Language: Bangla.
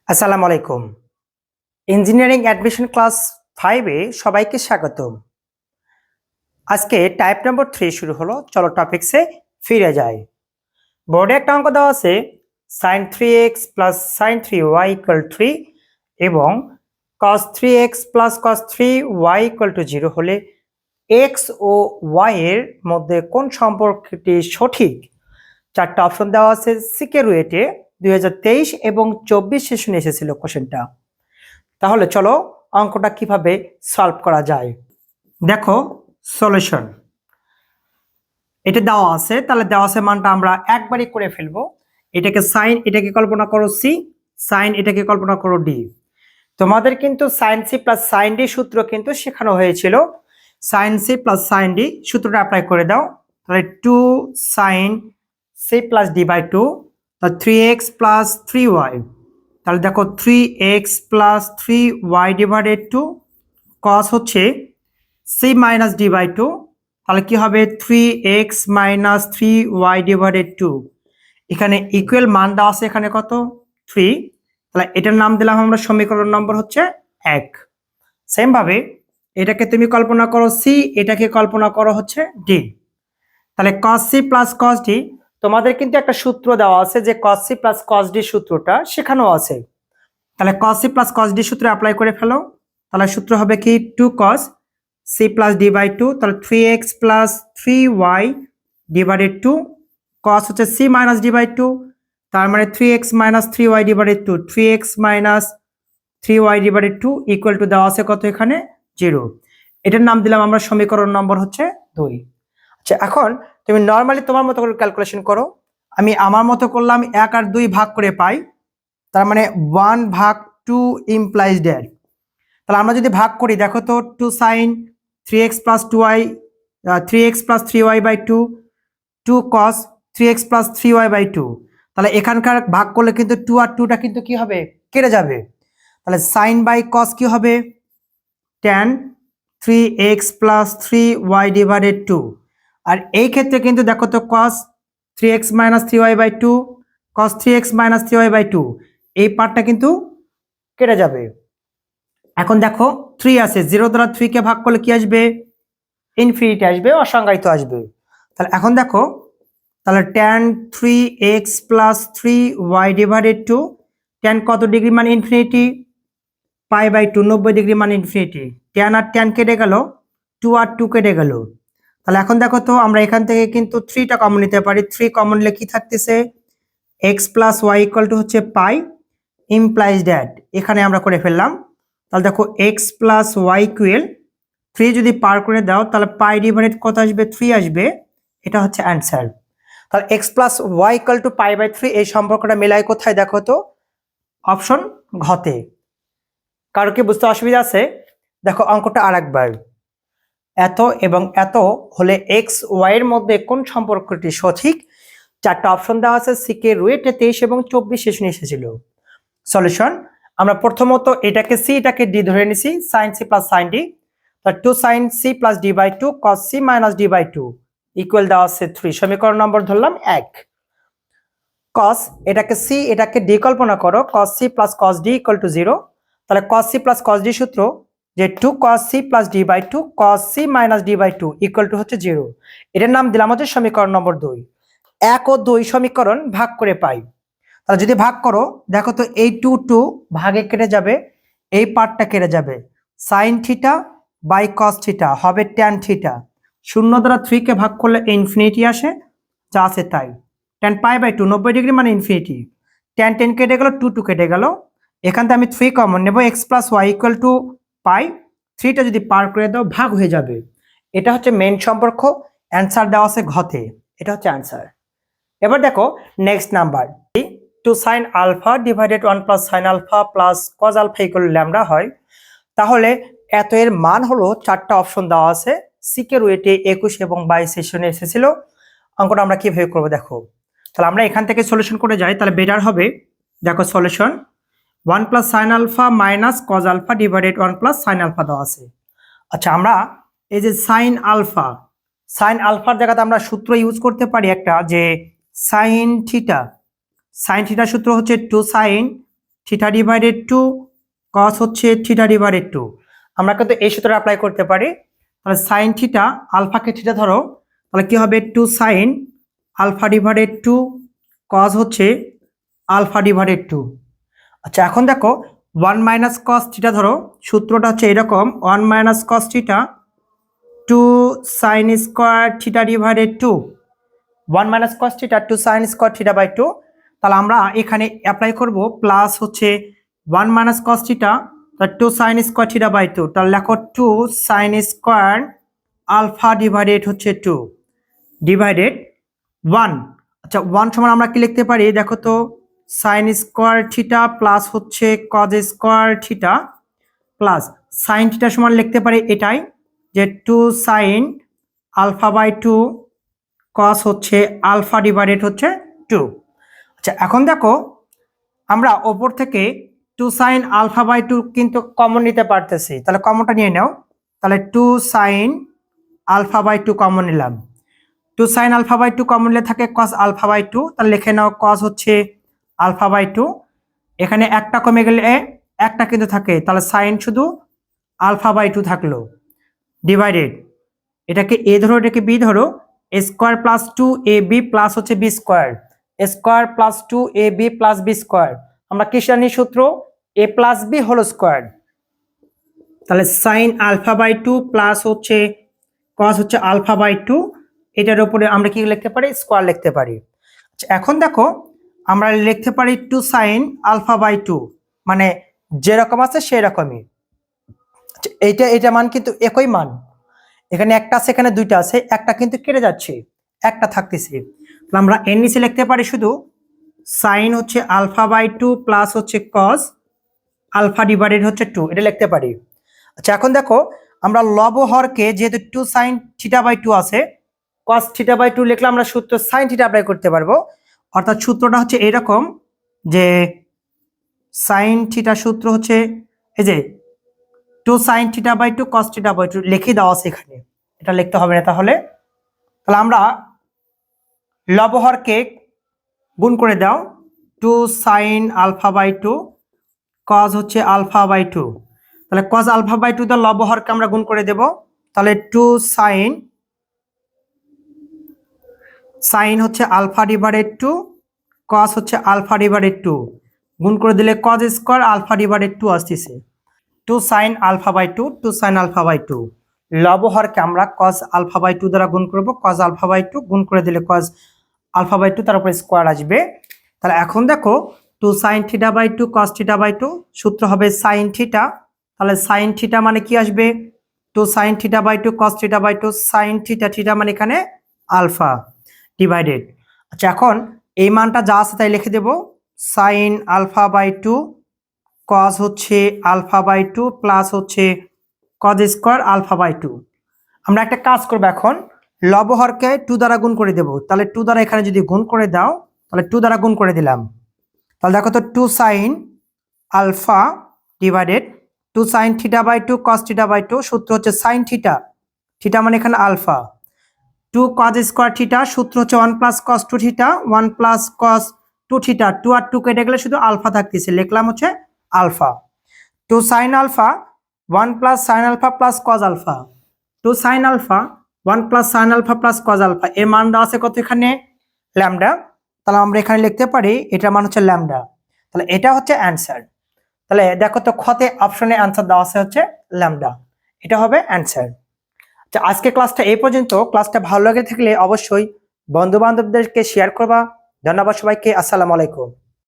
আসসালামু আলাইকুম। ইঞ্জিনিয়ারিং অ্যাডমিশন ক্লাস 5 এ সবাইকে স্বাগতম। আজকে টাইপ নম্বর 3 শুরু হলো। চলো টপিকসে ফিরে যাই। বোর্ডে একটা অঙ্ক দেওয়া আছে sin 3x plus sin 3y equal 3 এবং cos 3x plus cos 3y equal to 0 হলে x ও y এর মধ্যে কোন সম্পর্কটি সঠিক? চারটা অপশন দেওয়া আছে সিকে রুয়েটে 2023 এবং 24 সেশনে এসেছিল কোশ্চেনটা। তাহলে চলো অঙ্কটা কিভাবে সলভ করা যায়। দেখো সলিউশন, এটা দেওয়া আছে, তাহলে দেওয়া আছে মানটা আমরা একবারই করে ফেলবো। এটাকে সাইন, এটাকে কল্পনা করো সি, সাইন এটাকে কল্পনা করো ডি। তোমাদের কিন্তু sine C plus sine D সূত্র কিন্তু শেখানো হয়েছিল। Sine C plus sine D সূত্রটা অ্যাপ্লাই করে দাও। তাহলে 2 sine C plus D by 2, তাহলে 3x প্লাস 3y, তাহলে দেখো 3x plus 3y divided 2 cos হচ্ছে c মাইনাস ডি বাই 2, তাহলে কি হবে 3x মাইনাস 3y ডিভাইডেড 2। এখানে ইকুয়াল মান দেওয়া আছে, এখানে কত 3, তাহলে এটার নাম দিলাম আমরা সমীকরণ নম্বর হচ্ছে 1। সেম ভাবে এটাকে তুমি কল্পনা করো সি, এটাকে কল্পনা করো হচ্ছে ডি। তাহলে cos c plus cos d, তোমাদের কিন্তু একটা সূত্র দেওয়া আছে যে cos c plus cos d সূত্রটা শেখানো আছে। তাহলে cos c plus cos d সূত্র অ্যাপ্লাই করে ফেলো। তাহলে সূত্র হবে কি 2 cos c plus d by 2, তাহলে 3x plus 3y divided 2, cos হচ্ছে c মাইনাস d বাই 2, তার মানে 3x minus 3y divided 2, 3x minus 3y divided 2 equal to দেওয়া আছে কত এখানে 0। এটার নাম দিলাম আমরা সমীকরণ নম্বর হচ্ছে 2। আচ্ছা, এখন তুমি নর্মালি তোমার মতো করে ক্যালকুলেশন করো। আমি আমার মতো করলাম, 1 আর 2 ভাগ করে পাই, তার মানে 1 ভাগ 2 ইমপ্লাইজ দ্যাট। তাহলে আমরা যদি ভাগ করি, দেখো তো 2 sine 3x plus 2y, 3x plus 3y by 2, 2 cos 3x plus 3y by 2। তাহলে এখানকার ভাগ করলে কিন্তু 2 আর 2টা কিন্তু কি হবে, কেটে যাবে। তাহলে সাইন বাই cos কি হবে tan 3x plus 3y divided 2। আর এই ক্ষেত্রে কিন্তু দেখো তো cos 3x minus 3y by 2, cos 3x minus 3y by 2, এই পার্টটা কিন্তু কেটে যাবে। এখন দেখো 3 আছে, 0 দ্বারা 3 কে ভাগ করলে কি আসবে, ইনফিনিটি আসবে, অসংজ্ঞায়িত আসবে। তাহলে এখন দেখো, তাহলে tan 3x plus 3y divided 2, tan কত ডিগ্রি মানে ইনফিনিটি, পাই বাই 2, 90 ডিগ্রি মানে ইনফিনিটি। tan আর tan কেটে গেল, 2 আর 2 কেটে গেল। তাহলে এখন দেখো তো আমরা এখান থেকে কিন্তু 3টা কমন নিতে পারি। 3 কমন নিলে কি থাকতেছে, x plus y equal to হচ্ছে পাই ইমপ্লাইজ দ্যাট, এখানে আমরা করে ফেললাম। তাহলে দেখো x প্লাস ওয়াই ইকুয়াল 3 যদি পার করে দাও, তাহলে পাই ডিভাইডেড কত আসবে, 3 আসবে। এটা হচ্ছে অ্যান্সার। তাহলে x plus y equal to pi by 3, এই সম্পর্কটা মেলায় কোথায়, দেখো তো অপশন ঘতে। কারো কি বুঝতে অসুবিধা আছে? দেখো অঙ্কটা আরেকবার, এত এবং এত হলে এক্স ওয়াই এর মধ্যে কোন সম্পর্কটি সঠিক? চারটা অপশন দেওয়া আছে সিকে রুয়েটে 23 এবং 24 সেশনে এসেছিল। সলিউশন, আমরা প্রথমত এটাকে সি, এটাকে ডি ধরে নিছি, sine C plus sine D. তাহলে 2 sine C plus D by 2 cos C minus D by 2 equal দেওয়া আছে 3। সমীকরণ নম্বর ধরলাম 1। cos, এটাকে সি, এটাকে ডি কল্পনা করো, cos C plus cos D equal to 0। তাহলে cos C plus cos D সূত্র যে 2 cos C plus D by 2 cos C minus D by 2 equal to হচ্ছে 0। এটার নাম দিলাম হচ্ছে সমীকরণ নম্বর 2। 1 ও 2 সমীকরণ ভাগ করে পাই। তাহলে যদি ভাগ করো, দেখো তো এই 2 2 ভাগে কেটে যাবে, এই পার্টটা কেটে যাবে, sine theta by cos theta হবে ট্যান থিটা। 0 দ্বারা 3 কে ভাগ করলে ইনফিনিটি আসে, যা আছে তাই। ট্যান পাই বাই 2, 90 ডিগ্রি মানে ইনফিনিটি। ট্যান 10 কেটে গেল, 2 2 কেটে গেল, এখান থেকে আমি 3 কমন নেব, x plus y equal to pi. 3টা যদি পার করে দাও ভাগ হয়ে যাবে। এটা হচ্ছে মেইন সম্পর্ক, অ্যান্সার দেওয়া আছে ঘতে, এটা হচ্ছে অ্যান্সার। এবার দেখো next number, 2 sin alpha divided 1 plus sine alpha plus cos alpha equal lambda হয়। তাহলে এত এর মান হলো, চারটা অপশন দেওয়া আছে সিকে রুয়েটে 21 এবং 22 সেশনে এসেছিল। অঙ্কটা আমরা কিভাবে করবো দেখো। তাহলে আমরা এখান থেকে সলিউশন করে যাই, তাহলে বেটার হবে। দেখো solution, 1 plus sine alpha minus cos alpha divided 1 plus sine alpha দেওয়া আছে। আচ্ছা, আমরা এই যে সাইন আলফার জায়গাতে আমরা সূত্র ইউজ করতে পারি একটা, যে সাইন থিটা সূত্র হচ্ছে 2 sine theta divided two cos হচ্ছে থিটা ডিভাইডেড টু। আমরা কিন্তু এই সূত্রটা অ্যাপ্লাই করতে পারি। তাহলে সাইন থিটা, আলফাকে থিটা ধরো, তাহলে কি হবে two sine alpha divided two cos হচ্ছে আলফা ডিভাইডেড টু। আচ্ছা এখন দেখো ওয়ান মাইনাস কস থিটা ধরো, সূত্রটা হচ্ছে এরকম, one minus cos theta two sine square theta divided two, one minus cos theta two sine square theta by two. তাহলে আমরা এখানে অ্যাপ্লাই করব প্লাস হচ্ছে one minus cos theta two sine square theta by two, তাহলে লেখো two sine square alpha divided হচ্ছে টু ডিভাইডেড ওয়ান। আচ্ছা ওয়ান সমান আমরা কি লিখতে পারি দেখো তো, সাইন স্কোয়ার থিটা প্লাস হচ্ছে cos square theta plus sign theta সমান লিখতে পারি এটাই যে two sine alpha by two cos হচ্ছে আলফা ডিভাইডেড হচ্ছে টু। আচ্ছা এখন দেখো আমরা ওপর থেকে two sine alpha by two কিন্তু কমন নিতে পারতেছি, তাহলে কমনটা নিয়ে নাও। তাহলে two sine alpha by two common নিলাম, two sine alpha by two common নিলে থাকে কস আলফা বাই টু, তাহলে লিখে নাও কস হচ্ছে আলফা বাই টু। এখানে একটা কমে গেলে একটা কিন্তু থাকে, তাহলে সাইন শুধু আলফা বাই টু থাকলো ডিভাইডেড, এটাকে এ ধরো এটাকে বি ধরো, a square plus two a b plus হচ্ছে b square, square plus two a b plus b square. আমরা কি জানি সূত্র a plus b whole square, তাহলে sine alpha by two plus হচ্ছে কস হচ্ছে আলফা বাই টু, এটার উপরে আমরা কি লিখতে পারি স্কোয়ার লিখতে পারি। আচ্ছা এখন দেখো আমরা লিখতে পারি two sine alpha by two, মানে যেরকম আছে সেরকমই। এইটা এটা মান কিন্তু একই মান, এখানে একটা আছে এখানে দুইটা আছে, একটা কিন্তু কেটে যাচ্ছে একটা থাকতেছে, তাহলে আমরা এর নিচে লিখতে পারি শুধু সাইন হচ্ছে আলফা বাই টু প্লাস হচ্ছে কস আলফা ডিভাইডেড হচ্ছে টু, এটা লিখতে পারি। আচ্ছা এখন দেখো আমরা লব হরকে যেহেতু two sine theta by two আছে, কস থিটা বাই টু লিখলে আমরা সূত্র সাইন থিটা অ্যাপ্লাই করতে পারবো। অর্থাৎ সূত্রটা হচ্ছে এরকম যে সাইন থিটা সূত্র হচ্ছে এই যে two sine theta by two cos theta by two লিখে দেওয়া আছে এখানে, এটা লিখতে হবে না। তাহলে তাহলে আমরা লবহরকে গুণ করে দাও, two sine alpha by two cos হচ্ছে আলফা বাই টু, তাহলে কজ আলফা বাই টু দা লবহরকে আমরা গুণ করে দেব, তাহলে টু সাইন সাইন হচ্ছে আলফা ডিভাইডেড টু কস হচ্ছে আলফা ডিভাইডেড টু, গুণ করে দিলে cos square alpha divided two আসতেছে, two sine alpha by two two sine alpha by two, লবহরকে আমরা কজ আলফা বাই টু দ্বারা গুণ করবো, কজ আলফা বাই টু গুণ করে দিলে কজ আলফা বাই টু তার উপরে স্কোয়ার আসবে। তাহলে এখন দেখো two sine theta by two cos theta by two, সূত্র হবে সাইন থিটা, তাহলে সাইন থিটা মানে কি আসবে two sine theta by two cos theta by two, sine theta theta মানে এখানে আলফা ডিভাইডেড। আচ্ছা এখন এই মানটা যা আছে তাই লিখে দেব, sine alpha by two cos হচ্ছে আলফা বাই টু প্লাস হচ্ছে cos square alpha by two. আমরা একটা কাজ করবো এখন, লবহরকে টু দ্বারা গুণ করে দেব, তাহলে টু দ্বারা এখানে যদি গুণ করে দাও তাহলে টু দ্বারা গুণ করে দিলাম, তাহলে দেখো তো two sine alpha divided two sine theta by two cos theta by two, সূত্র হচ্ছে সাইন থিটা, থিটা মানে এখানে alpha, two cos square theta, সূত্র হচ্ছে one plus cos two theta, one plus cos two theta, two আর টু কেটে গেলে শুধু আলফা থাকতেছে, লিখলাম হচ্ছে alpha, two sine alpha one plus sine alpha plus cos alpha, two sine alpha one plus sine alpha plus cos alpha, এর মান দেওয়া আছে কত এখানে ল্যামডা, তাহলে আমরা এখানে লিখতে পারি এটার মান হচ্ছে ল্যামডা, তাহলে এটা হচ্ছে অ্যান্সার। তাহলে দেখো তো খতে অপশনে অ্যান্সার দেওয়া আছে হচ্ছে ল্যামডা, এটা হবে অ্যান্সার। আচ্ছা আজকে ক্লাসটা এই পর্যন্ত, ক্লাসটা ভালো লাগে থাকলে অবশ্যই বন্ধু বান্ধবদেরকে শেয়ার করবা। ধন্যবাদ সবাইকে, আসসালামু আলাইকুম।